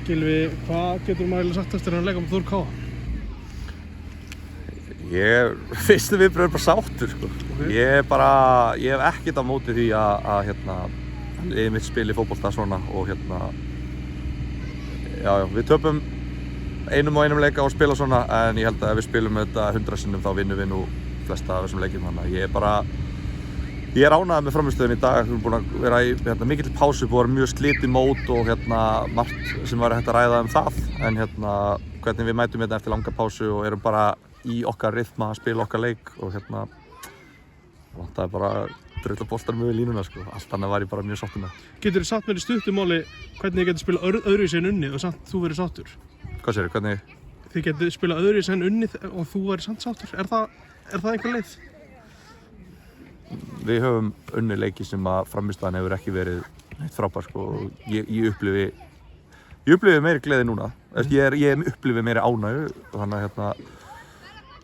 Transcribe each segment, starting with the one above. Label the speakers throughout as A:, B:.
A: Gylfi, hvað getur maður sagt eftir að leika með Þór Káa?
B: Fyrstu viðbrögð bara sáttur sko.
A: Okay.
B: Ég hef ekkert á móti því að liðið mitt spili fótbolta svona og við töpum einum leika og spila svona en ég held að ef við spilum þetta 100 sinnum þá vinnum við nú flesta af þessum leikjum þannig ég er ánægður með frammistöðun í dag. Við erum búin að vera í mikill pásu, búin að vera mjög slitið mót og margt sem var hægt að ræða það en hvernig við mætum eftir langa pásu og erum bara í okkar rytma að spila okkar leik og vantaði bara drulla boltar með línuna sko. Allt annað var ég bara mjög sáttur með.
A: Geturðu sagt mér í stuttu máli hvernig þið getur spilað öðruvísi en unnið og samt þú verið sáttur?
B: Hvað segirðu, hvernig?
A: Þið getur spilað öðruvísi en unnið og þú verið samt sáttur. Er það einhver leið?
B: Við höfum unnið leiki sem að frammistaðan hefur ekki verið neitt frábær sko. Ég upplifi meiri gleði núna. Ég upplifi meiri ánægju þannig að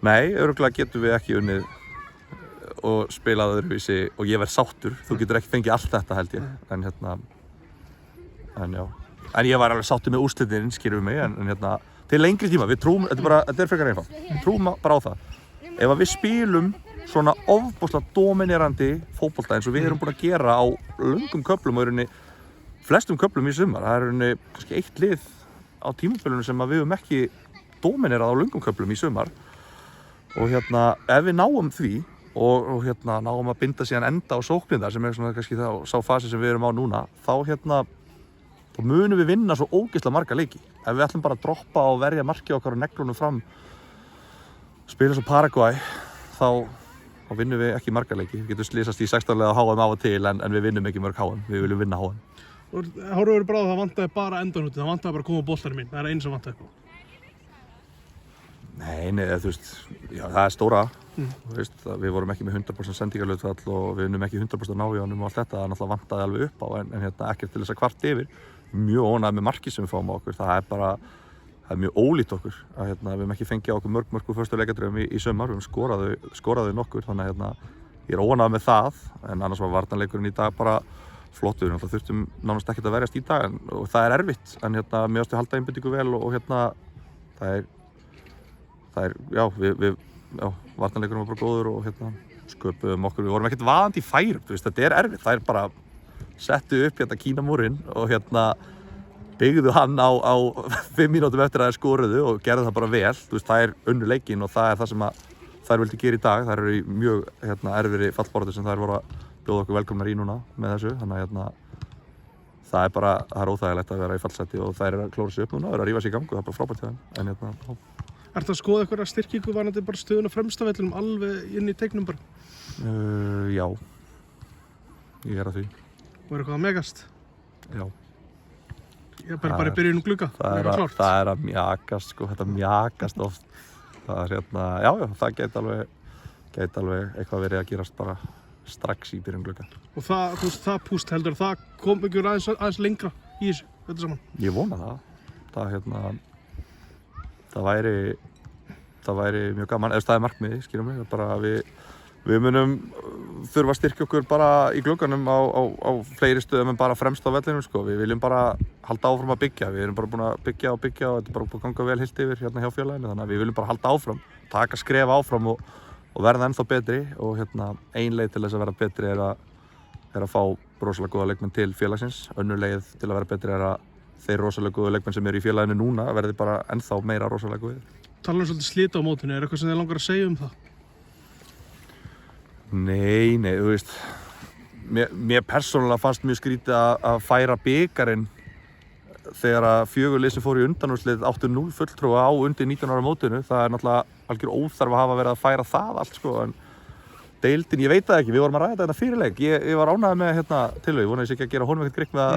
B: nei, örugglega getum við ekki unnið og spilað öðruvísi og ég verð sáttur. Þú getur ekki fengið allt þetta held ég. En ég var alveg sáttur með úrslitin, skilur við mig, en til lengri tíma, við trúum, þetta er frekar einfalt. Við trúum bara á það. Ef við spilum svona ofboðslega dominerandi fótbolta eins og við erum búin að gera á löngum köflum og flestum köflum í sumar. Það er kannski eitt lið á tímabilinu sem við höfum ekki dominerað á löngum köflum í sumar. Og ef við náum því og náum að binda síðan enda á sóknirnar sem svona kannski sá fasi sem við erum á núna þá munum við vinna svo ógeðslega marga leiki. Ef við ætlum bara að droppa og verja markið okkar og neglunum fram spila svo Paraguay þá vinnum við ekki marga leiki. Við getum slysast í 16 liða HM af og til en við vinnum ekki mörg HM. Við viljum vinna HM.
A: Hárur bara það vantaði bara endanúti, það vantaði bara að koma á boltanum mín. Það er einu sem vantaði upp á.
B: Nei, það er stóra. Við vorum ekki með 100% sendingarhlutfall og við unnum ekki 100% návíðanum og allt þetta. Það náttúrulega vantaði alveg upp á en ekkert til þess að kvart yfir. Mjög ónægð með markið sem við fáum á okkur. Það er mjög ólíkt okkur að við höfum ekki fengið á okkur mörg úr fyrstu leikadröfum í sumar. Við höfum skoraði nokkur þannig að ég er ónægð með það en annars var varnarleikurinn í dag bara flottur. Við þurftum nánast ekkert að verjast í dag og það er erfitt en mér ástu halda einbeitingu vel og varnarleikurinn var bara góður og sköpuðum okkur. Við vorum ekkert vaðandi í færum, þetta er erfitt. Það er bara settu upp Kínamúrinn og byggðu hann á 5 mínútum eftir að þeir skoruðu og gerðu það bara vel. Það er unnu leikinn og það er það sem þær vildi gera í dag. Þær eru í mjög erfiðri fallbaráttu sem þær voru að bjóða okkur velkomnar í núna með þessu. Þannig að það er óþægilegt að vera í fallseti og þær eru að klóra sig upp núna og eru að rífa sig í gangu. Það er bara frábært hjá þeim.
A: Ertu að skoða eitthvað styrkingu varðandi bara stöðuna fremstavellinum alveg inn í teiknum bara?
B: Já, ég er að því.
A: Og er eitthvað að megast?
B: Já.
A: Ég er bara í byrjunum glugga.
B: Það er að mjakast sko, þetta mjakast oft. Það er það gæti alveg eitthvað verið að gerast bara strax í byrjunum glugga. Og
A: það púst heldur að það kom ekki aðeins lengra í þessu, þetta saman?
B: Ég vona það. Það væri mjög gaman, það er markmiði, skiljum mig, bara við munum þurfa að styrkja okkur bara í glugganum á fleiri stöðum en bara fremst á vellinum sko. Við viljum bara halda áfram að byggja, við erum bara búin að byggja og þetta er bara búin að ganga vel heilt yfir hjá félaginu, þannig að við viljum bara halda áfram, taka skref áfram og verða ennþá betri og ein leið til þess að verða betri er að fá rosalega góða leikmenn til félagsins, önnur leið til að verða betri er að þeir rosalega góðu leikmenn sem eru í félaginu núna verði bara ennþá meira rosalega góðir.
A: Talar svolítið slita á mótinu, er eitthvað sem þið langar að segja um það?
B: Nei, þú veist, mér persónulega fannst mjög skrítið að færa bikarinn þegar að 4 lið sem fóru í undanúrslit 8-0 fulltrúa á undir 19 ára mótinu. Það er náttúrulega algjör óþarf að hafa verið að færa það allt sko, en deildin, ég veit það ekki, við vorum að ræða þetta fyrir leik. Ég var ánægður með tillögu, ég vona ég sé ekki að gera honum ekkert grikk með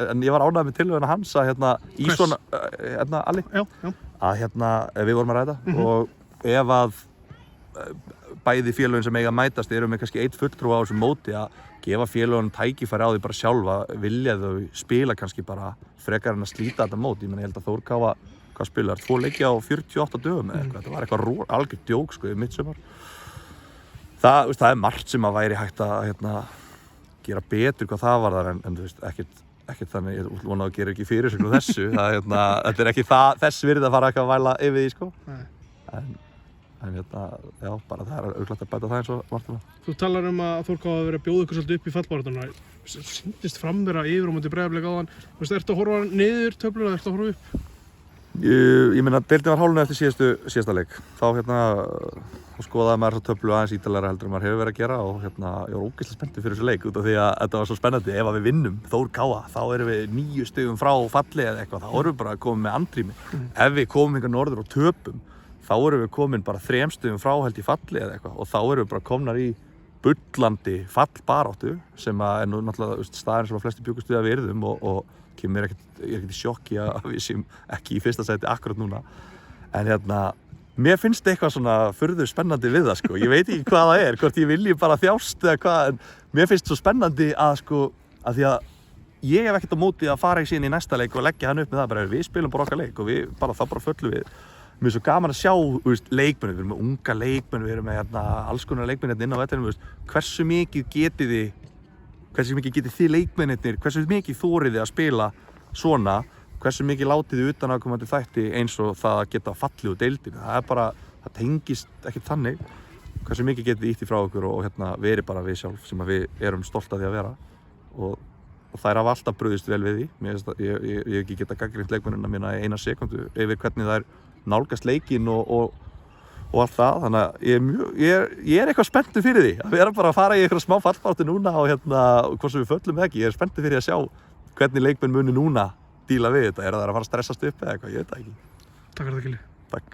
B: en ég var ánægður með tillöguna hans að í svona, Ali, að við vorum að ræða og ef að bæði félögin sem eiga að mætast eru með kannski 1 fulltrúa á þessum móti að gefa félögunum tækifæri á því bara sjálfa, vilja þau spila kannski bara frekar en að slíta þetta mót. Ég held að Þór Káa, hvað spilar, 2 leiki á 48 dögum eða eitthvað, þetta var eitthvað algjört djók sko í middsumar. Það er margt sem að væri hægt að gera betur hvað það varðar en ekkert ekkert þannig, ég vona að gera ekki fyrir sig þessu, þetta ekki þess virði að fara eitthvað að væla yfir því, sko. En já, bara það auðvitað að bæta það eins og Martina.
A: Þú talar að Þór K. hafi verið að bjóða ykkur svolítið upp í fallbaráttuna. Sýndist framvera yfir á móti Breiðablik áðan. Ertu að horfa niður töfluna eða ertu að horfa upp?
B: Ég meina, deildin var hálfnuð eftir síðasta leik. Þá skoðaði maður þessa töflu aðeins ítarlegra heldur en maður hefur verið að gera og ég var ógeðslega spenntur fyrir þessu leik út af því að þetta var svo spennandi. Ef við vinnum Þór K. þá erum við 9 stigum frá falli eða eitthvað, þá erum við bara komin með andrými. Ef við komum hingað norður og töpum, þá erum við komin bara 3 stigum frá held í falli eða eitthvað og þá erum við bara komnar í bullandi fallbaráttu sem er nú náttúrulega staðurinn sem flestir bjuggust við að við yrðum og ég er ekkert í sjokki að við séum ekki í fyrsta sæti akkurat núna. En mér finnst eitthvað svona furðu spennandi við það, sko. Ég veit ekki hvað það hvort ég vilji bara þjást eða hvað, en mér finnst svo spennandi að því að ég hef ekkert á móti að fara síðan í næsta leik og leggja hann upp með það bara, við spilum bara okkar leik og þá bara föllum við. Mér er svo gaman að sjá leikmenn, við erum með unga leikmenn, við erum með alls konar leikmenn inn á vellinum, hversu mikið getið þið leikmennirnir, hversu mikið þórið þið að spila svona, hversu mikið látið þið utanaðkomandi þætti eins og það að geta fallið úr deildinu. Það tengist ekkert þannig. Hversu mikið getið þið ítt í frá okkur og verið bara við sjálf sem við erum stolt af því að vera. Og þær hafa alltaf brugðist vel við því. Ég hef ekki getað gagnrýnt leikmennina mína í 1 sekúndu yfir hvernig þær nálgast leikinn og allt það. Þannig að ég er eitthvað spenntur fyrir því að vera bara að fara í eitthvað smá fallbaráttu núna og hvort sem við föllum ekki. Ég er spenntur fyrir að sjá hvernig leikmenn muni núna díla við þetta. Það að fara að stressast upp eða eitthvað, ég veit það ekki.
A: Takk fyrir það, Gylfi.
B: Takk.